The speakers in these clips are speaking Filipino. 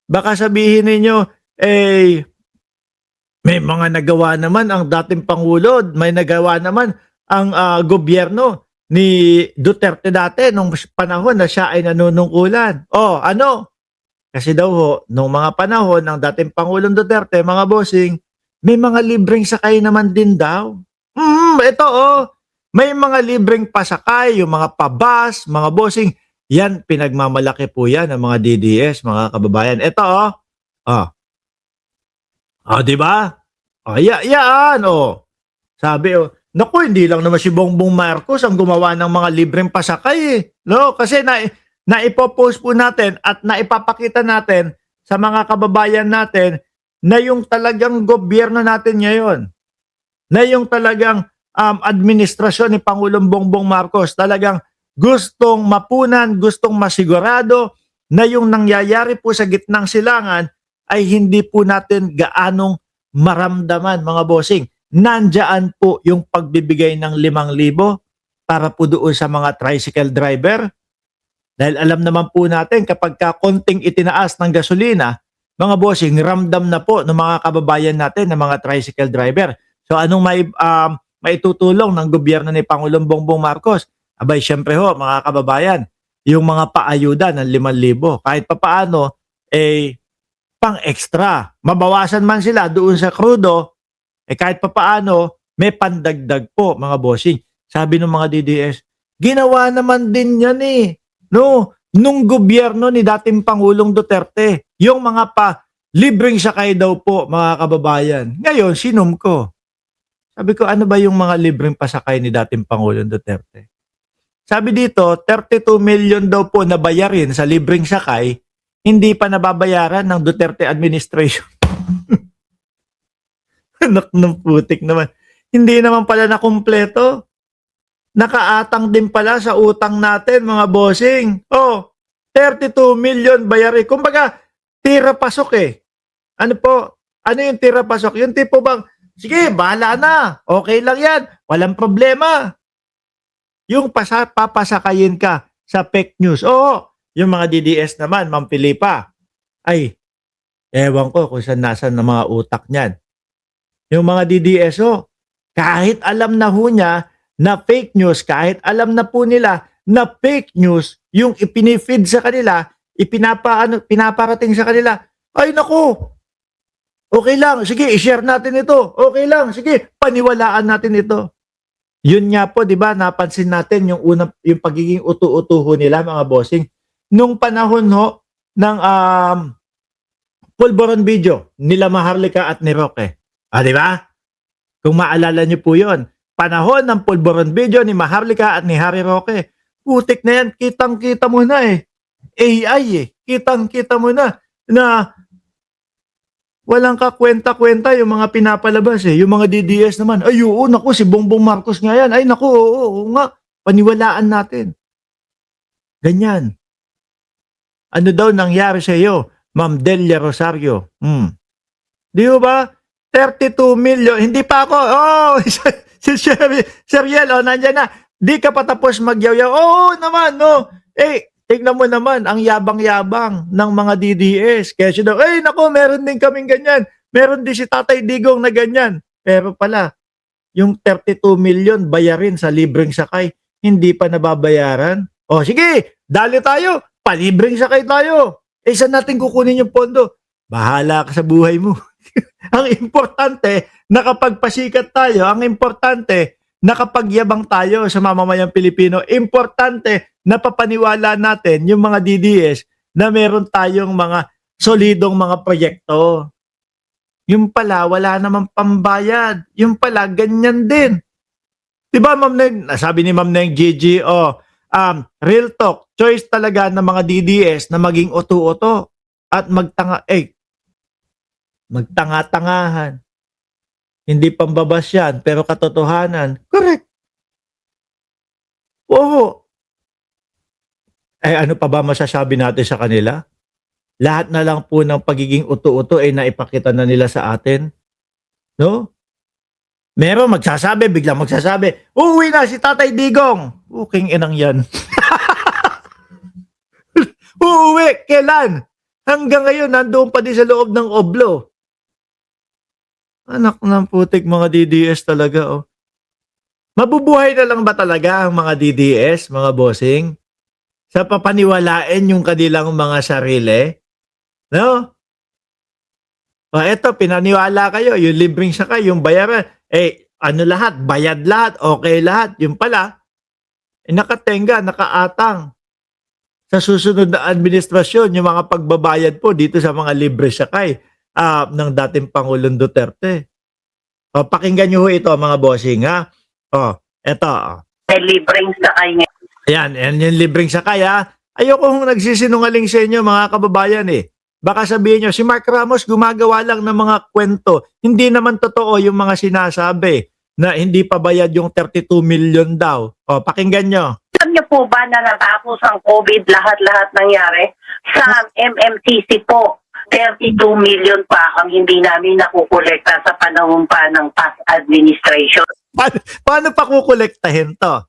Baka sabihin ninyo, eh, may mga nagawa naman ang dating Pangulo, may nagawa naman ang gobyerno ni Duterte dati nung panahon na siya ay nanunungkulan. Oh, ano? Kasi daw ho, nung mga panahon ng dating Pangulong Duterte, mga bossing, may mga libreng sakay naman din daw. Ito oh, may mga libreng pasakay, yung mga pabas, mga bossing, yan, pinagmamalaki po yan ng mga DDS, mga kababayan. Ito oh, oh, oh di ba? Oh, yan, oh. Sabi, oh, naku, hindi lang naman si Bongbong Marcos ang gumawa ng mga libreng pasakay eh. No? Kasi naipopost po natin at naipapakita natin sa mga kababayan natin na yung talagang gobyerno natin ngayon, na yung talagang administrasyon ni Pangulong Bongbong Marcos talagang gustong mapunan, gustong masigurado na yung nangyayari po sa gitnang silangan ay hindi po natin gaanong maramdaman, mga bossing. Nandyan po yung pagbibigay ng 5,000 para po doon sa mga tricycle driver. Dahil alam naman po natin kapag konting itinaas ng gasolina, mga bossing, ramdam na po ng mga kababayan natin, ng mga tricycle driver. So anong maitutulong ng gobyerno ni Pangulong Bongbong Marcos? Abay, syempre ho, mga kababayan, yung mga paayuda ng 5,000. Kahit papaano, eh, pang extra. Mabawasan man sila doon sa krudo, kahit papaano, may pandagdag po, mga bossing. Sabi ng mga DDS, ginawa naman din yan eh. No, nung gobyerno ni dating Pangulong Duterte, yung mga libreng sakay daw po, mga kababayan. Ngayon, sinom ko. Sabi ko, ano ba yung mga libreng pasakay ni dating Pangulong Duterte? Sabi dito, 32 million daw po na bayarin sa libreng sakay, hindi pa nababayaran ng Duterte administration. Anak ng putik naman. Hindi naman pala na kumpleto. Nakaatang din pala sa utang natin, mga bossing. Oh, 32 million bayarin. Kumbaga, tira pasok eh. Ano po? Ano yung tira pasok? Yung tipo bang, sige, bahala na. Okay lang yan. Walang problema. Yung papasakayin ka sa fake news. Oo, yung mga DDS naman, Ma'am Filipa, ay, ewan ko kung saan nasan ng mga utak niyan. Yung mga DDS, kahit alam na ho niya na fake news, kahit alam na po nila na fake news, yung ipinifeed sa kanila, pinaparating sa kanila, ay naku, okay lang, sige, i-share natin ito. Okay lang, sige, paniwalaan natin ito. Yun nga po, 'di ba? Napansin natin yung pagiging utu-utuho nila, mga bossing. Nung panahon ho ng Pulboron video nila Maharlika at ni Roque. 'Di ba? Kung maalala niyo po 'yon. Panahon ng Pulboron video ni Maharlika at ni Harry Roque. Putik na yan, kitang-kita mo na eh. AI eh. Kitang-kita mo na walang kakwenta-kwenta yung mga pinapalabas eh. Yung mga DDS naman, ay oo, naku, si Bongbong Marcos nga yan. Ay naku, oo nga, paniwalaan natin. Ganyan. Ano daw nangyari sa iyo, Ma'am Delia Rosario? Di ba? 32 million, hindi pa ako, si Sir Yel, nandyan na. Di ka pa tapos magyaw-yaw. Oo naman, no. Tignan mo naman ang yabang-yabang ng mga DDS. Kaya siya daw, naku, meron din kaming ganyan. Meron din si Tatay Digong na ganyan. Pero pala, yung 32 million bayarin sa libreng sakay, hindi pa nababayaran. O sige, dali tayo. Palibreng sakay tayo. Saan natin kukunin yung pondo? Bahala ka sa buhay mo. Ang importante, nakapagpasikat tayo. Ang importante, nakapagyabang tayo sa mamamayang Pilipino. Importante, napapaniwala natin yung mga DDS na meron tayong mga solidong mga proyekto. Yung pala, wala namang pambayad. Yung pala, ganyan din. Diba, Ma'am Neng, sabi ni Ma'am Neng Gigi, real talk, choice talaga ng mga DDS na maging uto-uto at magtanga-tangahan. Hindi pambabas yan, pero katotohanan. Correct. Oo. Ano pa ba masasabi natin sa kanila? Lahat na lang po ng pagiging uto-uto ay naipakita na nila sa atin. No? Meron magsasabi, biglang magsasabi, uuwi na si Tatay Digong. Uking inang yan. Uuwi, kailan? Hanggang ngayon, nandoon pa din sa loob ng oblo. Anak ng putik, mga DDS talaga, oh. Mabubuhay na lang ba talaga ang mga DDS, mga bossing? Sa papaniwalain yung kanilang mga sarili? No? O eto, pinaniwala kayo, yung libreng sakay, yung bayaran. Ano lahat, bayad lahat, okay lahat. Yung pala, nakatenga, nakaatang. Sa susunod na administrasyon, yung mga pagbabayad po dito sa mga libre sakay ng dating Pangulong Duterte. O, pakinggan nyo ho ito, mga bossing, ha? O, eto. May libreng sakay ngayon. Yan yung libreng sakay, ha? Ayoko hong nagsisinungaling sa inyo, mga kababayan, eh. Baka sabihin nyo, si Mark Ramos gumagawa lang ng mga kwento. Hindi naman totoo yung mga sinasabi na hindi pa bayad yung 32 million daw. O, pakinggan nyo. Alam niyo po ba na natapos ang COVID, lahat-lahat nangyari? Sa MMCC po, 32 million pa ang hindi namin nakukolekta sa panahon pa ng past administration. Paano pa kukolektahin to?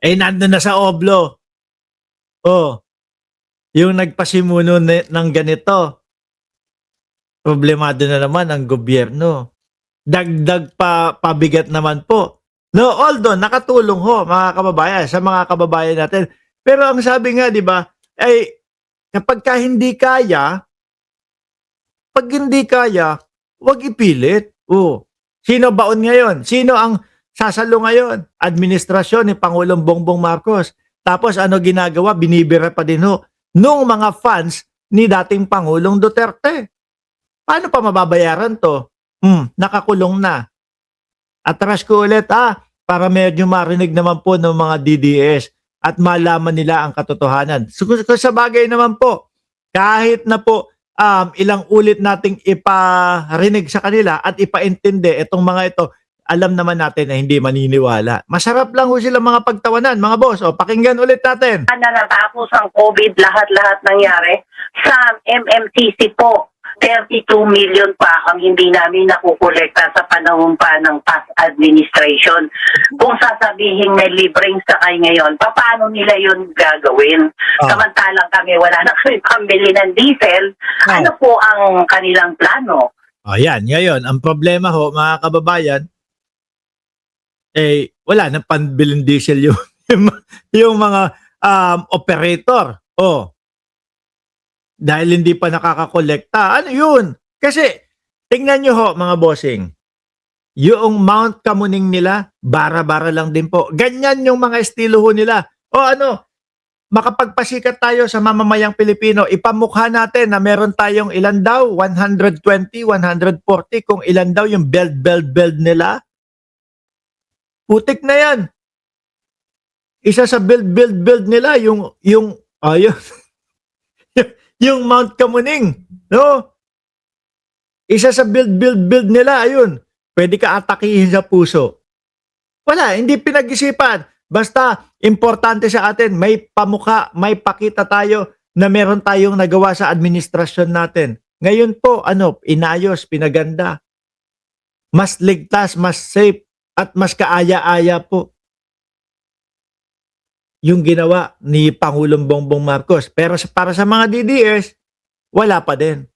Nandun na sa oblo. Oh, yung nagpasimuno ng ganito, problemado na naman ang gobyerno. Dagdag pa pabigat naman po. No, although nakatulong ho, mga kababayan, sa mga kababayan natin. Pero ang sabi nga, di ba, kapag hindi kaya, wag ipilit. Oh. Sino baon ngayon? Sino ang sasalo ngayon? Administrasyon ni Pangulong Bongbong Marcos. Tapos ano ginagawa? Binibira pa din ho nung mga fans ni dating Pangulong Duterte. Paano pa mababayaran to? Nakakulong na. Atras ko ulit para medyo marinig naman po ng mga DDS at malaman nila ang katotohanan. So, sa bagay naman po, kahit na po ilang ulit nating iparinig sa kanila at ipaintindi itong mga ito, alam naman natin na hindi maniniwala. Masarap lang ho sila mga pagtawanan, mga boss. O, pakinggan ulit natin. Na natapos ang COVID, lahat-lahat nangyari. Sa MMCC po, 32 million pa ang hindi namin nakukolekta sa panahon pa ng past administration. Kung sasabihin may libreng sakay ngayon, paano nila yun gagawin? Samantalang kami, wala na kami pambili ng diesel. Ano po ang kanilang plano? Ayan, ngayon, ang problema ho, mga kababayan, wala na panbilin diesel yung mga operator. Dahil hindi pa nakakakolekta. Ano yun? Kasi, tingnan nyo ho, mga bossing, yung Mount Kamuning nila, bara-bara lang din po. Ganyan yung mga estilo ho nila. Makapagpasikat tayo sa mamamayang Pilipino, ipamukha natin na meron tayong ilan daw, 120, 140, kung ilan daw yung build nila. Putik na yan. Isa sa build nila, yung yung Mount Kamuning, no? Isa sa build nila, ayun. Pwede ka atakihin sa puso. Wala, hindi pinag-isipan. Basta, importante sa atin, may pamukha, may pakita tayo na meron tayong nagawa sa administrasyon natin. Ngayon po, inayos, pinaganda. Mas ligtas, mas safe, at mas kaaya-aya po yung ginawa ni Pangulong Bongbong Marcos. Pero para sa mga DDS, wala pa din.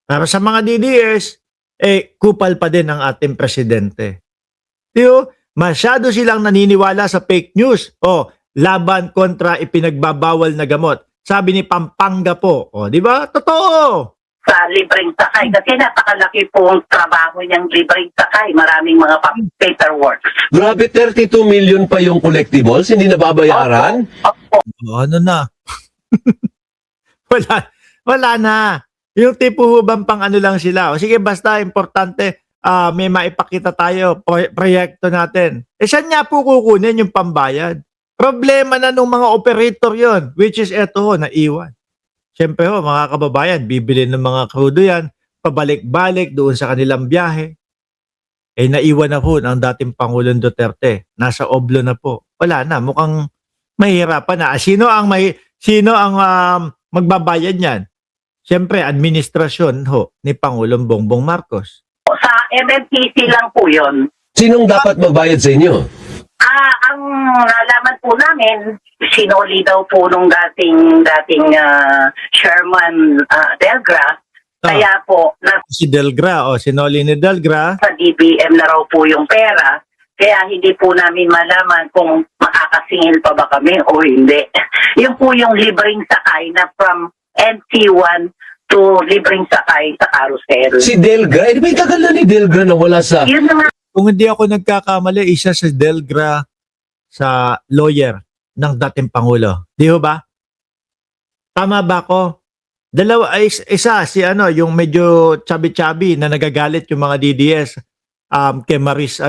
Para sa mga DDS, kupal pa din ang ating presidente. Masyado silang naniniwala sa fake news. Laban kontra ipinagbabawal na gamot. Sabi ni Pampanga po. Di ba? Totoo! Sa libreng sakay. Kasi napakalaki po ang trabaho niyang libreng sakay. Maraming mga paperwork. Grabe, 32 million pa yung collectibles, hindi nababayaran? Ano na? wala na. Yung tipo hubang pang ano lang sila. Sige, basta importante, may maipakita tayo, proyekto natin. Saan niya po kukunin yung pambayad? Problema na nung mga operator yon, which is eto naiwan. Siyempre mga kababayan, bibili ng mga krudo yan, pabalik-balik doon sa kanilang biyahe. Naiwan na po ng dating Pangulong Duterte. Nasa oblo na po. Wala na, mukhang mahirapan na. Sino ang magbabayad niyan? Siyempre, administrasyon ni Pangulong Bongbong Marcos. Sa MMCC lang po yun. Sinong dapat magbayad sa inyo? ang nalaman po namin, sinoli daw po nung dating Sherman Delgra. Kaya po, Si Delgra, sinoli ni Delgra. sa DBM na raw po yung pera. Kaya hindi po namin malaman kung makakasingil pa ba kami o hindi. Yun po yung libreng sakay na from NC1 to libreng sakay sa carousel. Si Delgra, eh, may tagal na ni Delgra na wala sa... Yun na nga. Kung hindi ako nagkakamali, isa si Delgra sa lawyer ng dating Pangulo. Di ho ba? Tama ba ako? Dalawa, isa si yung medyo chubby-chubby na nagagalit yung mga DDS. Kay Maris,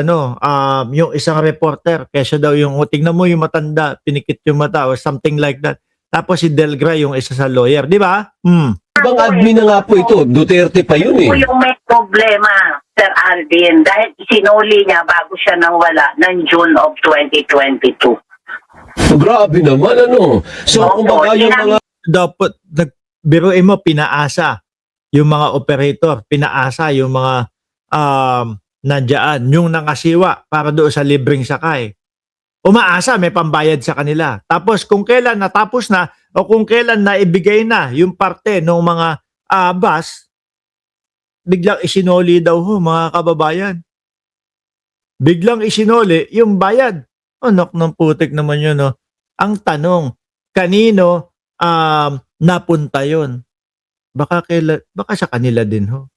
yung isang reporter, kesa daw yung, tingnan mo yung matanda, pinikit yung mata or something like that. Tapos si Delgra yung isa sa lawyer, di ba? Ibang admin na nga po ito, Duterte pa yun eh. Po yung may problema, Sir Alvin, dahil sinuli niya bago siya nawala ng June of 2022. So, grabe naman So kumbaga yung mga... Dapat, biruin mo, pinaasa yung mga operator, pinaasa yung mga nandiyan, yung nangasiwa para doon sa libreng sakay. Umaasa, may pambayad sa kanila. Tapos kung kailan natapos na o kung kailan naibigay na yung parte ng mga bus, biglang isinoli daw mga kababayan. Biglang isinoli yung bayad. Anak ng putik naman yun. No? Ang tanong, kanino napunta yun? Baka sa kanila din ho.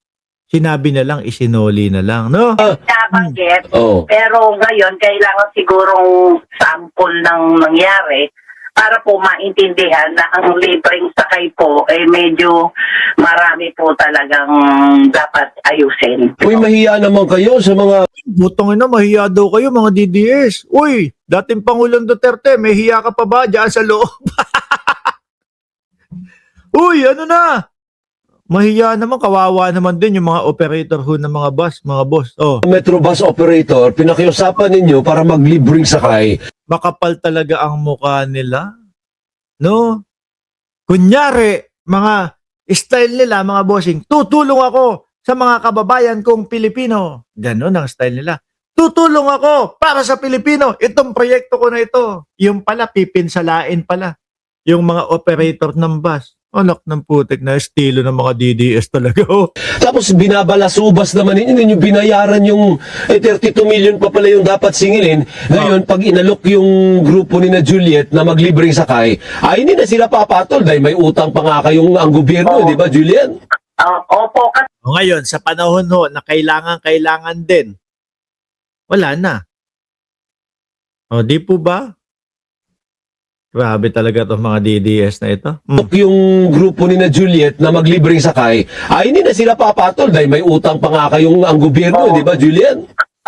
Sinabi na lang, isinoli na lang, no? Nabanggit, Oh. pero ngayon kailangan sigurong sample ng nangyari para po maintindihan na ang libreng sakay po medyo marami po talagang dapat ayusin. Uy, mahiya naman kayo sa mga... Butong ina, mahiya daw kayo mga DDS. Uy, dating Pangulong Duterte, may hiya ka pa ba dyan sa loob? Uy, ano na? Mahiya naman, kawawa naman din yung mga operator ho ng mga bus, mga boss. Metro bus operator, pinakiusapan ninyo para maglibring sakay. Makapal talaga ang mukha nila. No? Kunyari, mga style nila, mga bossing, tutulong ako sa mga kababayan kong Pilipino. Ganon ang style nila. Tutulong ako para sa Pilipino. Itong proyekto ko na ito. Yung pala, pipinsalain pala. Yung mga operator ng bus. Anak ng putik na estilo ng mga DDS talaga. Tapos binabalasubas naman ninyo binayaran yung 32 million pa pala yung dapat singilin. Ngayon, pag inalok yung grupo ni na Juliet na maglibreng sakay, ay hindi na sila papatol dahil may utang pa nga kayong ang gobyerno, di ba Juliet? Opo, kasi Ngayon, sa panahon ho na kailangan din, wala na. Di po ba? Grabe talaga itong mga DDS na ito. Yung grupo ni na Juliet na maglibreng sakay, ay hindi na sila papatol dahil may utang pa nga kayong ang gobyerno, di ba Juliet?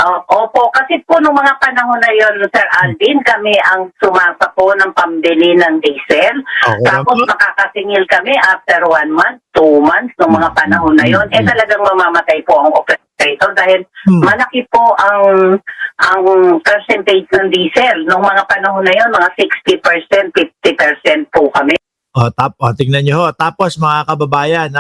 opo, kasi po nung mga panahon na yon, Sir Alvin, kami ang sumasa po ng pambili ng diesel. Tapos makakasingil kami after 1 month, 2 months, nung mga panahon na yon. Talagang mamamatay po ang operator dahil malaki po ang percentage ng diesel. Nung mga panahon na yon, mga 60%, 50% po kami. Tingnan nyo ho. Tapos mga kababayan,